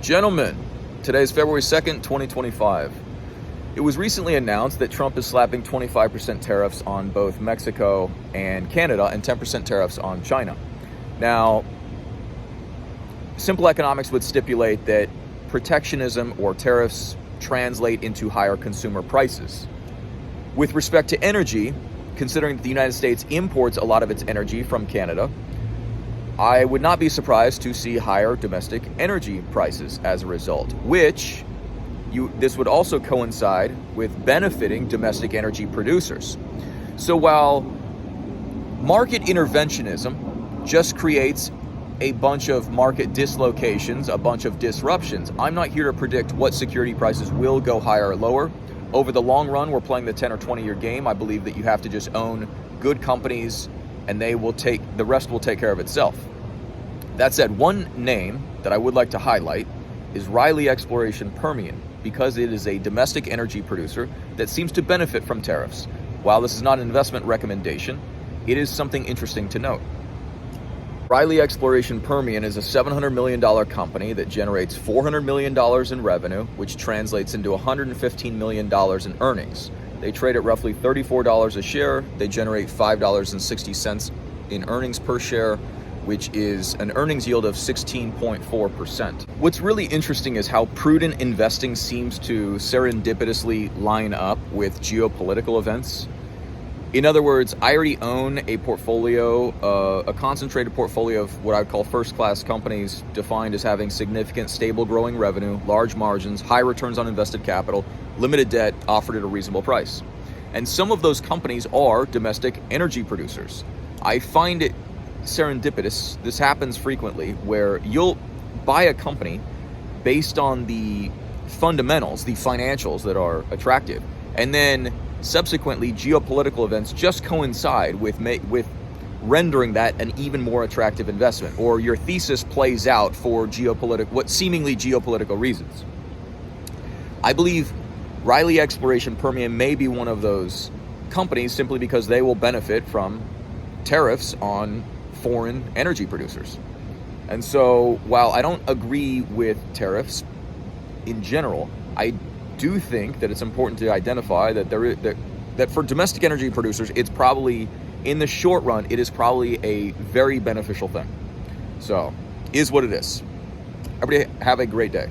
Gentlemen, today is February 2nd, 2025. It was recently announced that Trump is slapping 25% tariffs on both Mexico and Canada and 10% tariffs on China. Now, simple economics would stipulate that protectionism or tariffs translate into higher consumer prices. With respect to energy, considering that the United States imports a lot of its energy from Canada, I would not be surprised to see higher domestic energy prices as a result, which this would also coincide with benefiting domestic energy producers. So while market interventionism just creates a bunch of market dislocations, a bunch of disruptions, I'm not here to predict what security prices will go higher or lower. Over the long run, we're playing the 10 or 20-year game. I believe that you have to just own good companies and the rest will take care of itself. That said, one name that I would like to highlight is Riley Exploration Permian, because it is a domestic energy producer that seems to benefit from tariffs. While this is not an investment recommendation, it is something interesting to note. Riley Exploration Permian is a $700 million company that generates $400 million in revenue, which translates into $115 million in earnings. They trade at roughly $34 a share. They generate $5.60 in earnings per share, which is an earnings yield of 16.4%. What's really interesting is how prudent investing seems to serendipitously line up with geopolitical events. In other words, I already own a portfolio, a concentrated portfolio of what I would call first-class companies, defined as having significant, stable, growing revenue, large margins, high returns on invested capital, limited debt, offered at a reasonable price. And some of those companies are domestic energy producers. I find it serendipitous, this happens frequently, where you'll buy a company based on the fundamentals, the financials that are attractive, and then subsequently geopolitical events just coincide with rendering that an even more attractive investment, or your thesis plays out for seemingly geopolitical reasons. I believe Riley Exploration Permian may be one of those companies simply because they will benefit from tariffs on foreign energy producers. And so while I don't agree with tariffs in general, I do think that it's important to identify that that for domestic energy producers, it's probably, in the short run, it is probably a very beneficial thing. So, is what it is. Everybody have a great day.